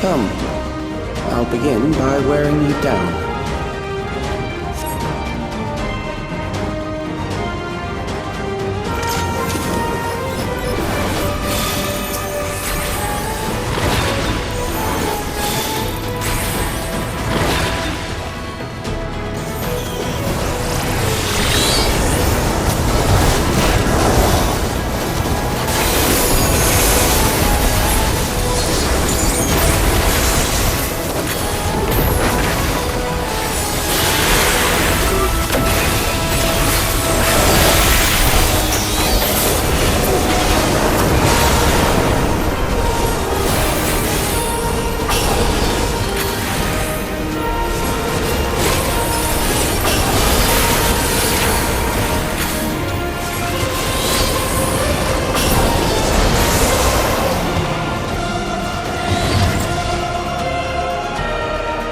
Come, I'll begin by wearing you down.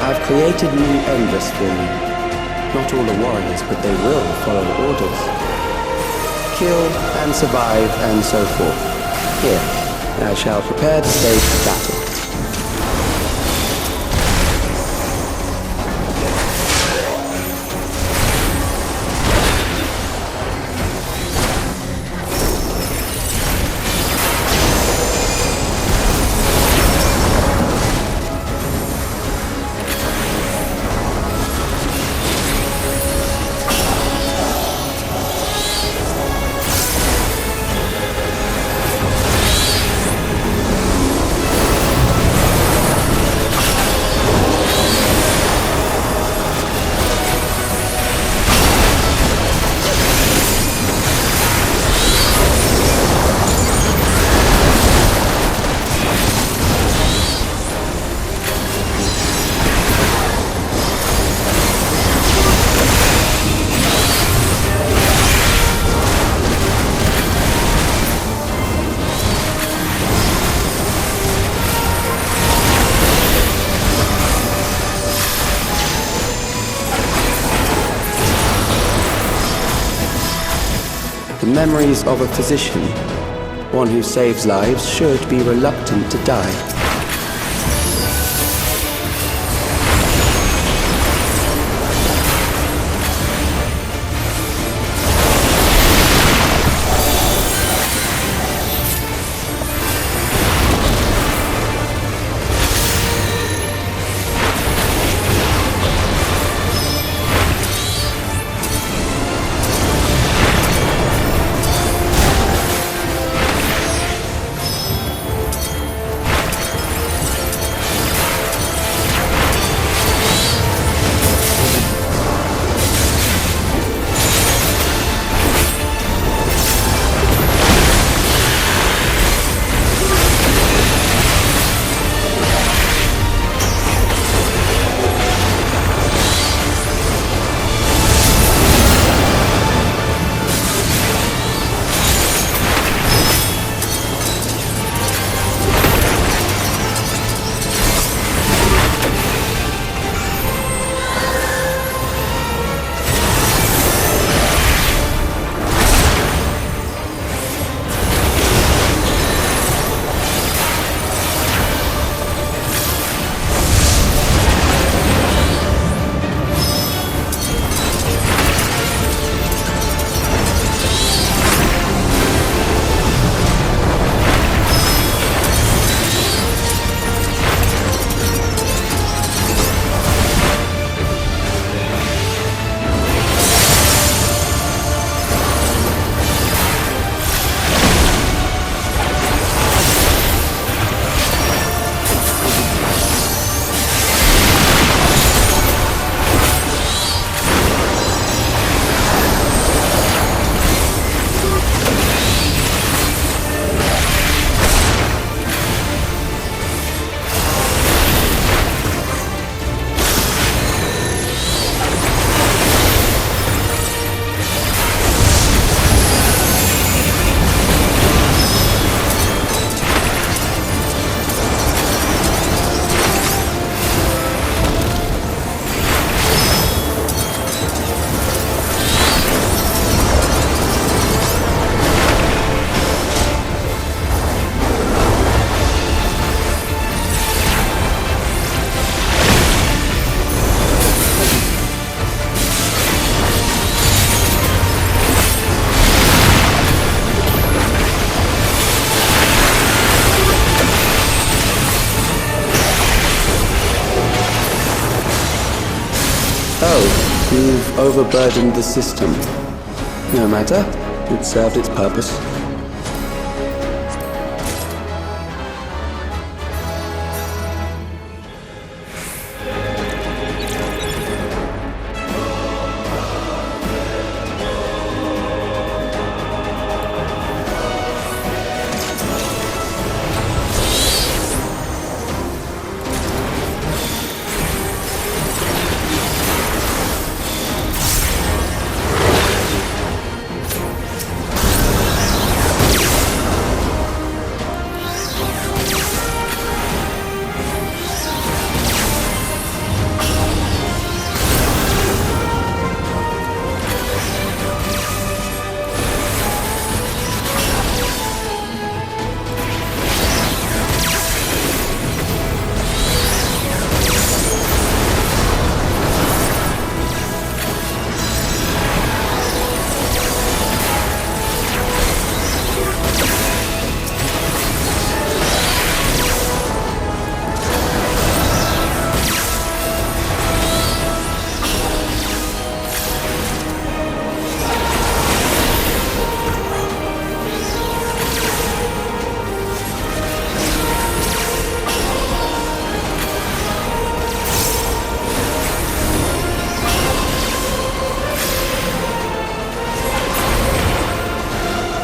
I've created new endless for you. Not all the warriors, but they will follow orders. Kill and survive and so forth. Here, I shall prepare the stage for battle. The memories of a physician, one who saves lives, should be reluctant to die. overburdened the system. No matter, it served its purpose.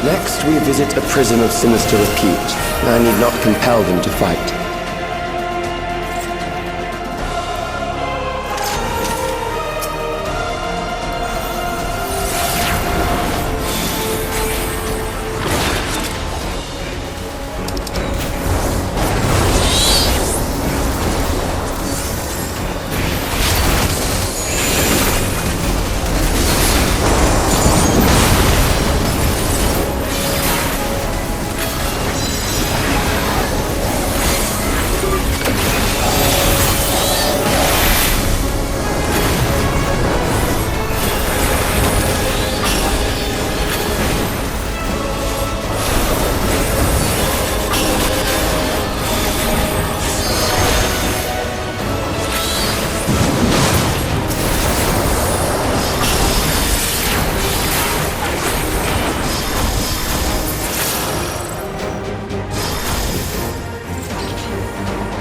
Next, we visit a prison of sinister repute. I need not compel them to fight.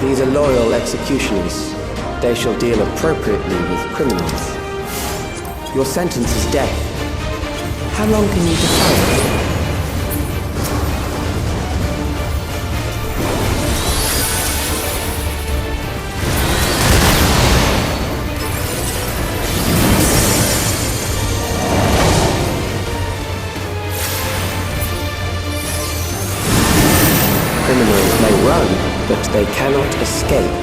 These are loyal executioners. They shall deal appropriately with criminals. Your sentence is death. How long can you defy it? Criminals may run, but they cannot escape.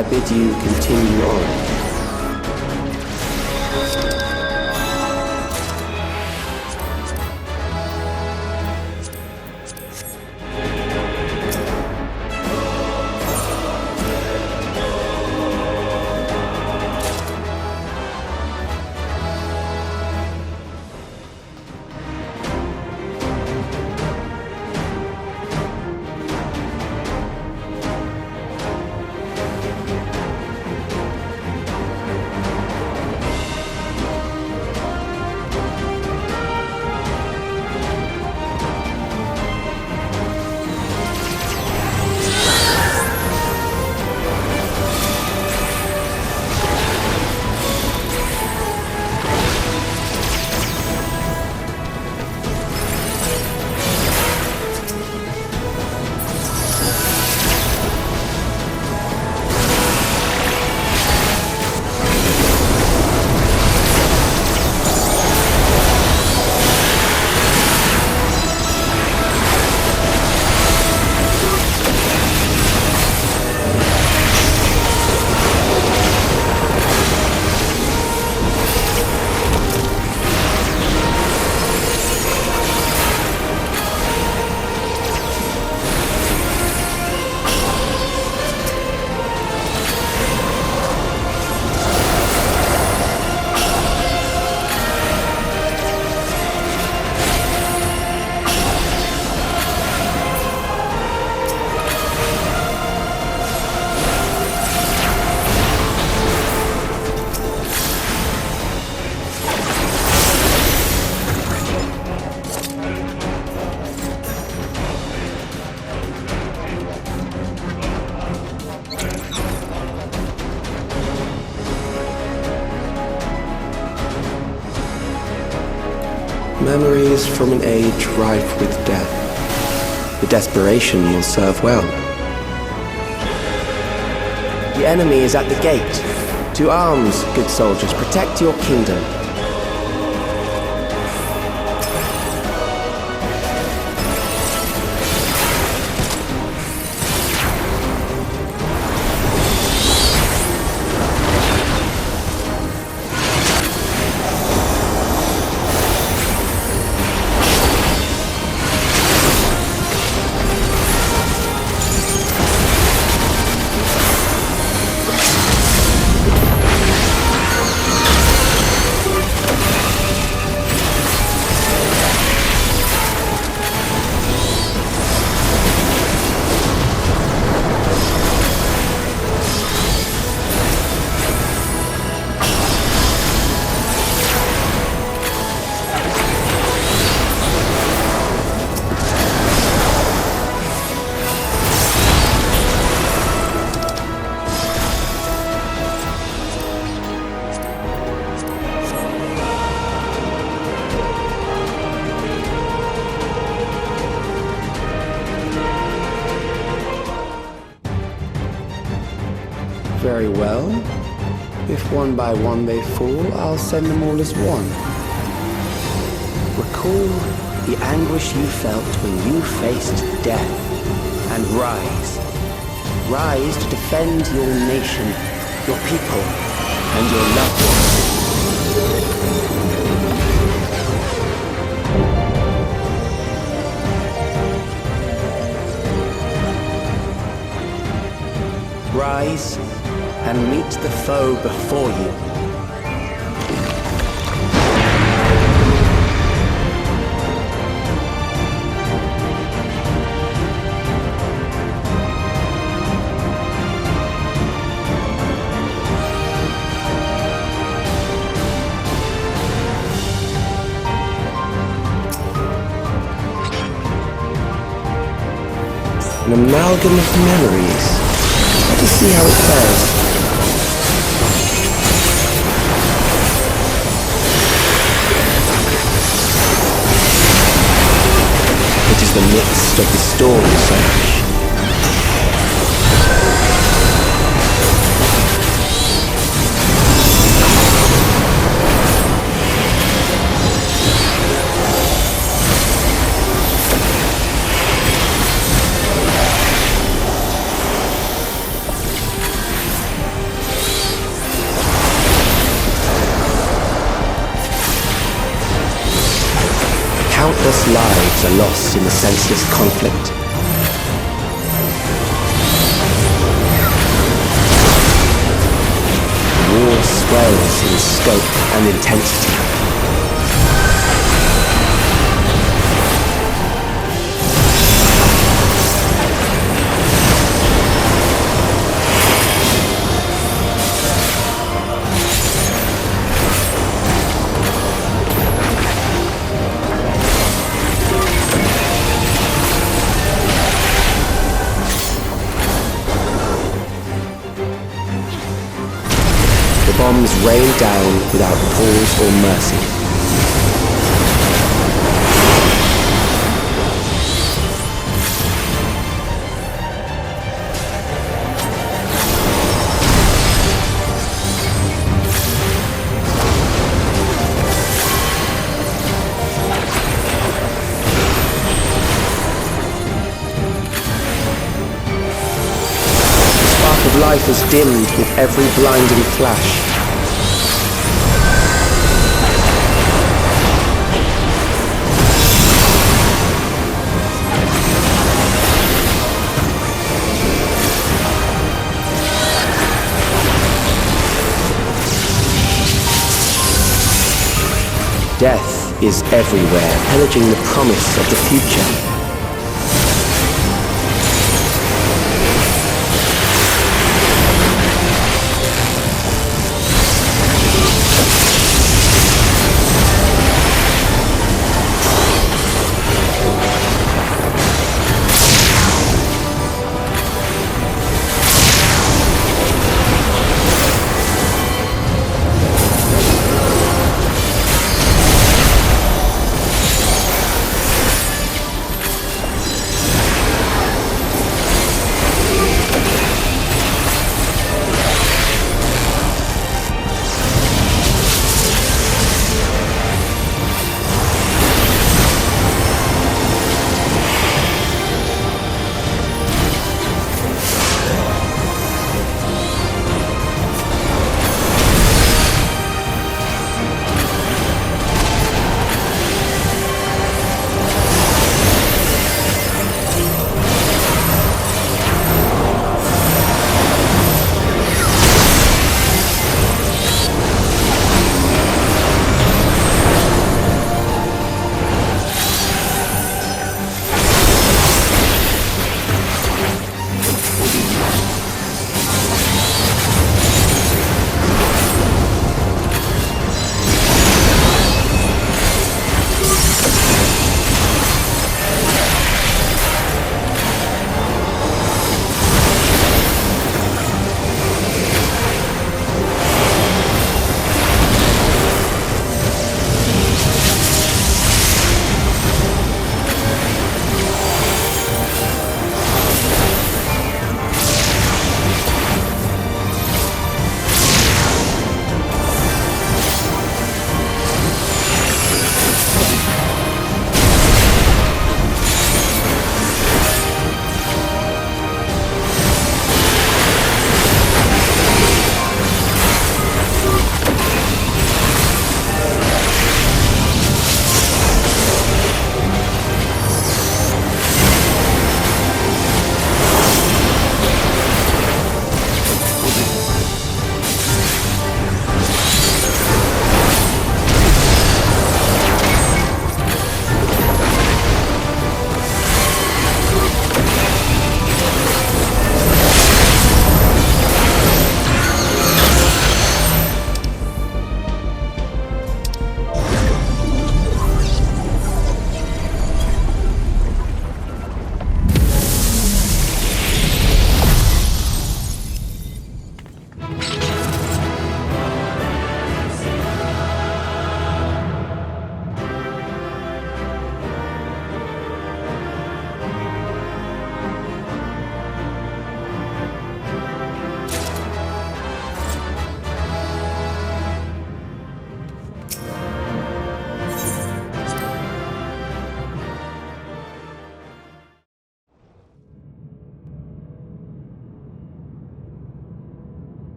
I bid you continue on. Memories from an age rife with death. The desperation will serve well. The enemy is at the gate. To arms, good soldiers, protect your kingdom. Very well. If one by one they fall, I'll send them all as one. Recall the anguish you felt when you faced death, and rise. Rise to defend your nation, your people, and your loved ones. Rise and meet the foe before you. An amalgam of memories. Let us see how it fares. It is the midst of the storm surge. Countless lives are lost in the senseless conflict. War swells in scope and intensity. Bombs rain down without pause or mercy. The spark of life is dimmed with every blinding flash. Death is everywhere, pillaging the promise of the future.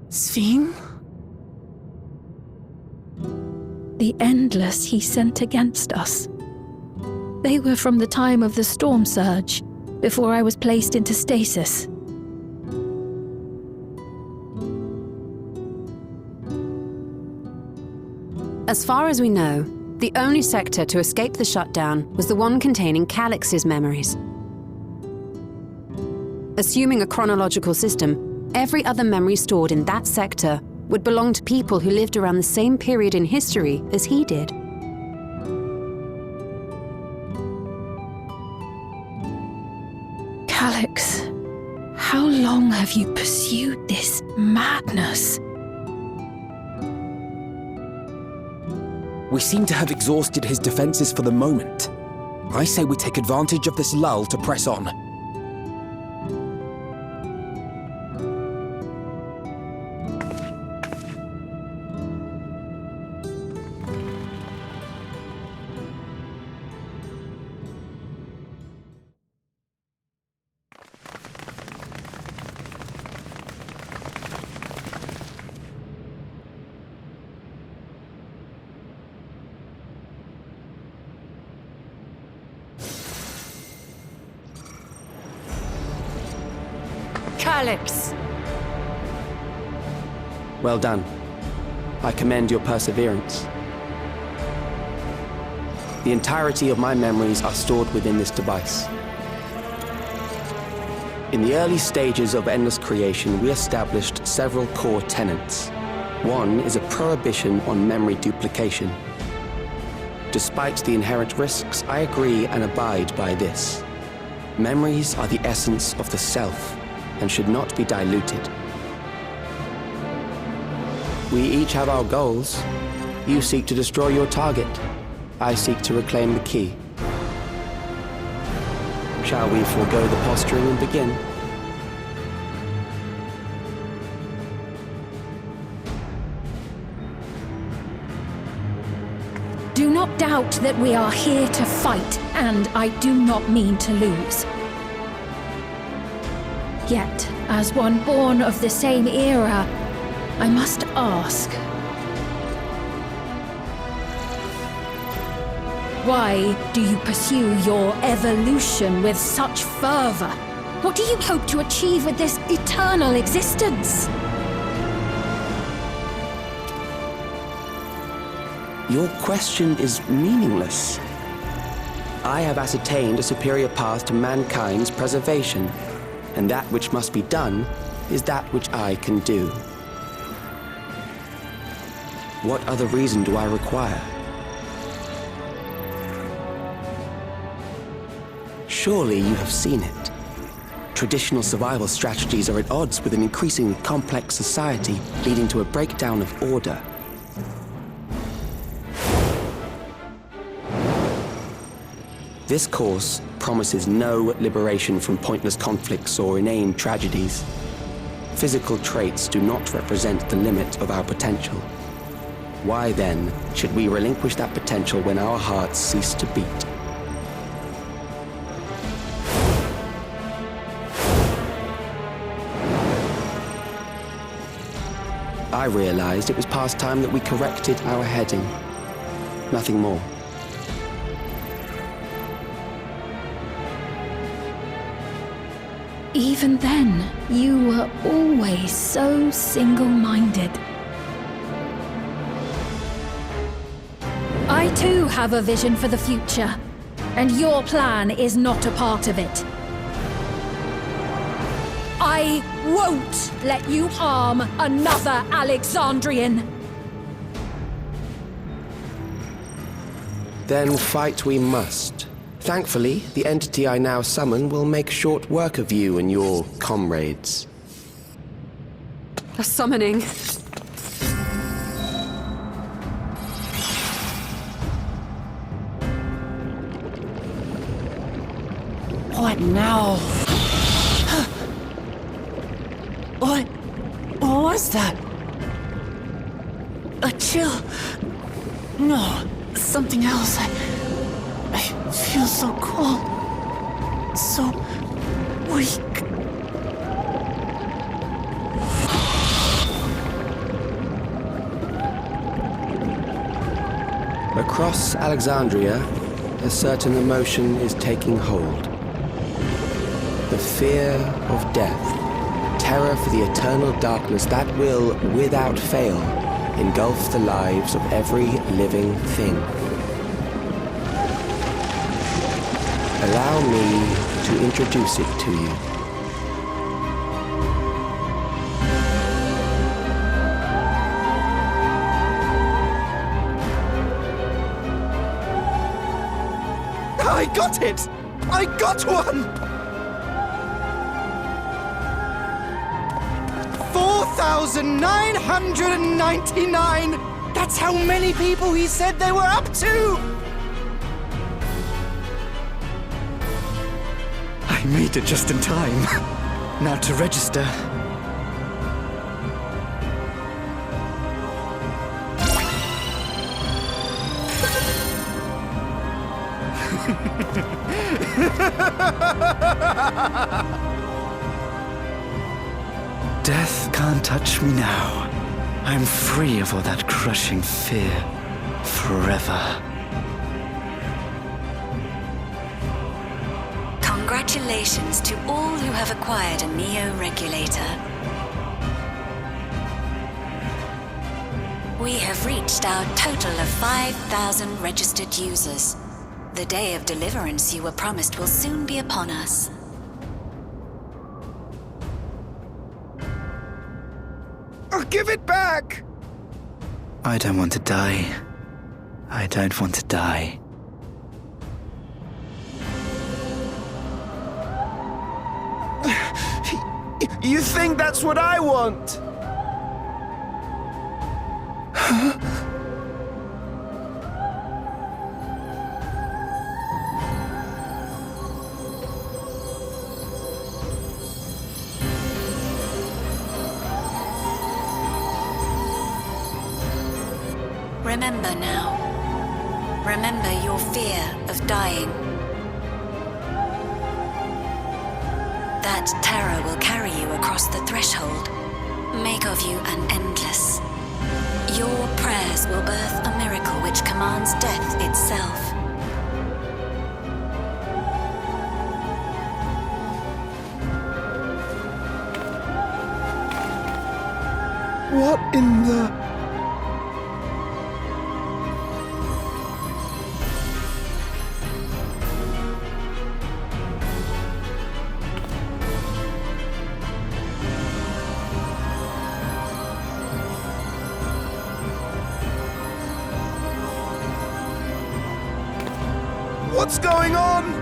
Sven? The endless he sent against us. They were from the time of the storm surge, before I was placed into stasis. As far as we know, the only sector to escape the shutdown was the one containing Calix's memories. Assuming a chronological system, every other memory stored in that sector would belong to people who lived around the same period in history as he did. Calix, how long have you pursued this madness? We seem to have exhausted his defenses for the moment. I say we take advantage of this lull to press on. Calix! Well done. I commend your perseverance. The entirety of my memories are stored within this device. In the early stages of endless creation, we established several core tenets. One is a prohibition on memory duplication. Despite the inherent risks, I agree and abide by this. Memories are the essence of the self and should not be diluted. We each have our goals. You seek to destroy your target. I seek to reclaim the key. Shall we forego the posturing and begin? Do not doubt that we are here to fight, and I do not mean to lose. Yet, as one born of the same era, I must ask, why do you pursue your evolution with such fervor? What do you hope to achieve with this eternal existence? Your question is meaningless. I have ascertained a superior path to mankind's preservation, and that which must be done is that which I can do. What other reason do I require? Surely you have seen it. Traditional survival strategies are at odds with an increasingly complex society, leading to a breakdown of order. This course promises no liberation from pointless conflicts or inane tragedies. Physical traits do not represent the limit of our potential. Why then should we relinquish that potential when our hearts cease to beat? I realized it was past time that we corrected our heading. Nothing more. Even then, you were always so single-minded. I too have a vision for the future, and your plan is not a part of it. I won't let you harm another Alexandrian. Then fight we must. Thankfully, the entity I now summon will make short work of you and your comrades. A summoning. What now? What was that? A chill? No, something else. I feel so cold, so weak. Across Alexandria, a certain emotion is taking hold. The fear of death, terror for the eternal darkness that will, without fail, engulf the lives of every living thing. Allow me to introduce it to you. I got it! I got one! 4,999! That's how many people he said they were up to! I made it just in time. Now to register. Death can't touch me now. I'm free of all that crushing fear. Forever. Congratulations to all who have acquired a Neo-regulator. We have reached our total of 5,000 registered users. The day of deliverance you were promised will soon be upon us. I'll give it back! I don't want to die. I don't want to die. You think that's what I want? Remember now. Remember your fear of dying. That terror will carry you across the threshold, make of you an endless. Your prayers will birth a miracle which commands death itself. What in the... What's going on?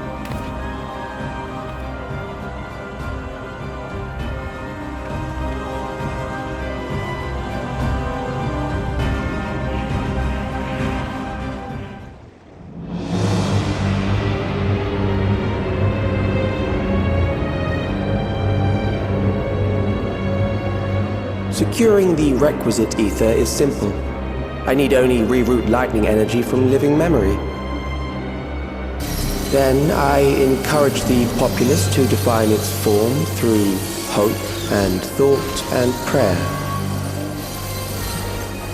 Securing the requisite ether is simple. I need only reroute lightning energy from living memory. Then I encourage the populace to define its form through hope and thought and prayer.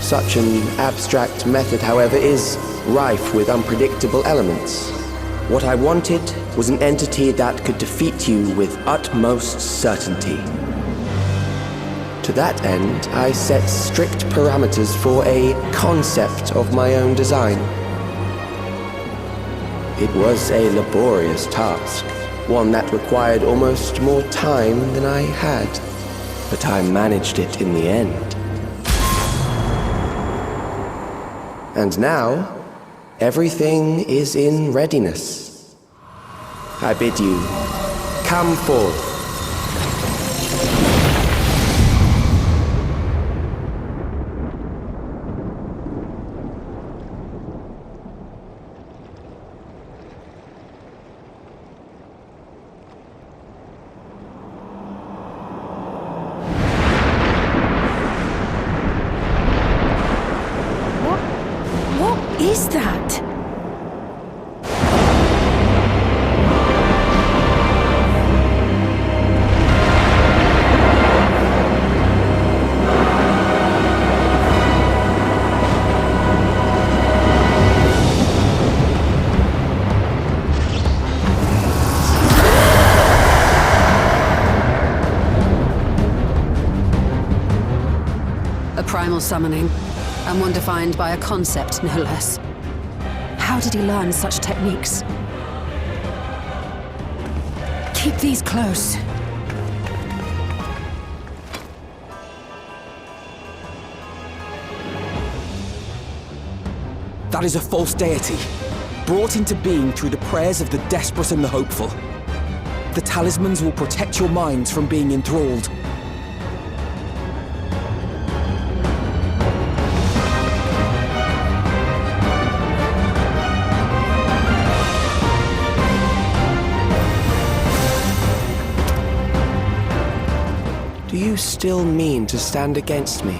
Such an abstract method, however, is rife with unpredictable elements. What I wanted was an entity that could defeat you with utmost certainty. To that end, I set strict parameters for a concept of my own design. It was a laborious task, one that required almost more time than I had, but I managed it in the end. And now, everything is in readiness. I bid you, come forth. What is that? A primal summoning, and one defined by a concept, no less. How did he learn such techniques? Keep these close. That is a false deity, brought into being through the prayers of the desperate and the hopeful. The talismans will protect your minds from being enthralled. Do you still mean to stand against me?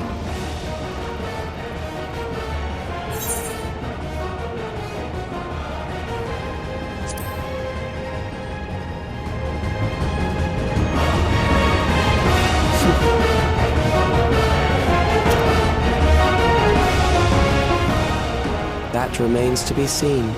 That remains to be seen.